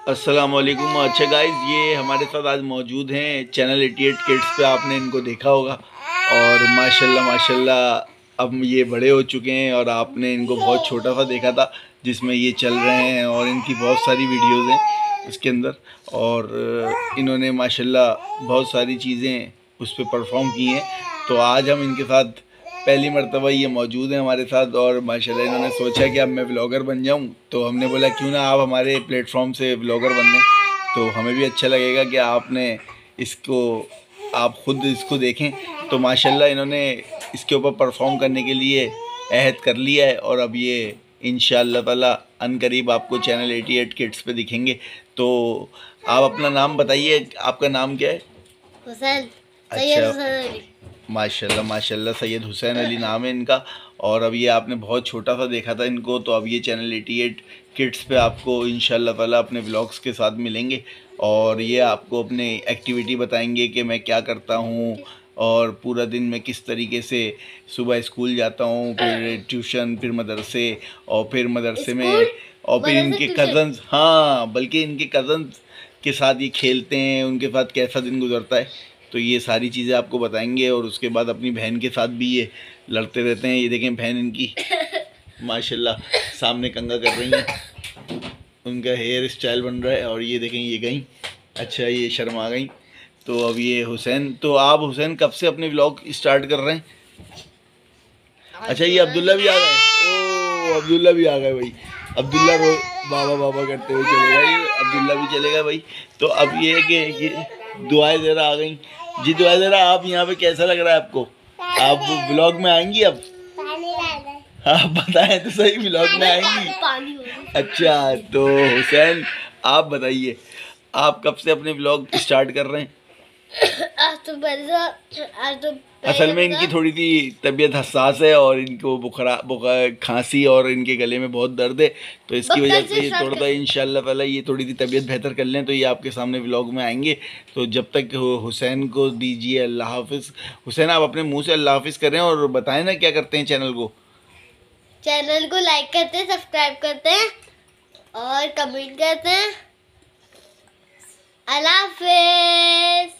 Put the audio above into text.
अस्सलाम वालेकुम। अच्छा गाइस, ये हमारे साथ आज मौजूद हैं चैनल 88 किड्स पे। आपने इनको देखा होगा और माशाल्लाह माशाल्लाह अब ये बड़े हो चुके हैं और आपने इनको बहुत छोटा सा देखा था जिसमें ये चल रहे हैं और इनकी बहुत सारी वीडियोस हैं इसके अंदर। और इन्होंने माशाल्लाह बहुत सारी चीज़ें उस पर परफॉर्म की हैं। तो आज हम इनके साथ पहली मर्तबा ये मौजूद हैं हमारे साथ और माशाल्लाह इन्होंने सोचा कि अब मैं व्लॉगर बन जाऊं। तो हमने बोला क्यों ना आप हमारे प्लेटफॉर्म से व्लॉगर बन लें, तो हमें भी अच्छा लगेगा कि आपने इसको आप ख़ुद इसको देखें। तो माशाल्लाह इन्होंने इसके ऊपर परफॉर्म करने के लिए अहद कर लिया है और अब ये इंशाअल्लाह ताला अनकरीब आपको चैनल 88 किड्स पे दिखेंगे। तो आप अपना नाम बताइए, आपका नाम क्या है? हुसैन। अच्छा, माशाल्लाह माशाल्लाह, सैयद हुसैन अली नाम है इनका। और अब ये आपने बहुत छोटा सा देखा था इनको, तो अब ये चैनल 88 किड्स पे आपको इंशाल्लाह ताला अपने व्लॉग्स के साथ मिलेंगे और ये आपको अपने एक्टिविटी बताएंगे कि मैं क्या करता हूँ और पूरा दिन मैं किस तरीके से सुबह स्कूल जाता हूँ, फिर ट्यूशन, फिर मदरसे और फिर मदरसे में और फिर इनके कज़न्स, हाँ बल्कि इनके कज़न्स के साथ ये खेलते हैं, उनके साथ कैसा दिन गुजरता है। तो ये सारी चीज़ें आपको बताएंगे और उसके बाद अपनी बहन के साथ भी ये लड़ते रहते हैं। ये देखें बहन इनकी माशाल्लाह सामने कंगा कर रही हैं, उनका हेयर स्टाइल बन रहा है। और ये देखें ये गई, अच्छा ये शर्मा गई। तो अब ये हुसैन, तो आप हुसैन कब से अपने व्लॉग स्टार्ट कर रहे हैं? अच्छा ये अब्दुल्ला भी आ गए। ओ अब्दुल्ला भी आ गए भाई। अब्दुल्ला रो बाबा बाबा करते हुए चलेगा, ये अब्दुल्ला भी चलेगा भाई। तो अब ये है कि ये दुआएं ज़रा आ गई जी। दुआएं ज़रा, आप यहाँ पे कैसा लग रहा है आपको? आप व्लॉग में आएंगी अब? आप बताएं तो सही, व्लॉग में आएंगी? अच्छा तो हुसैन आप बताइए, आप कब से अपने व्लॉग स्टार्ट कर रहे हैं? असल में इनकी थोड़ी सी तबीयत हसास है और इनको बुखार खांसी और इनके गले में बहुत दर्द है, तो इसकी वजह से ये थोड़ा सा इंशाल्लाह ताला ये थोड़ी सी तबीयत बेहतर कर लें तो ये आपके सामने व्लॉग में आएंगे। तो जब तक हुसैन को दीजिए अल्लाह हाफिज़। हुसैन आप अपने मुंह से अल्लाह हाफिज़ करें और बताएं ना क्या करते हैं चैनल को। चैनल को लाइक करते हैं, सब्सक्राइब करते हैं और कमेंट करते हैं। अल्लाह हाफिज़।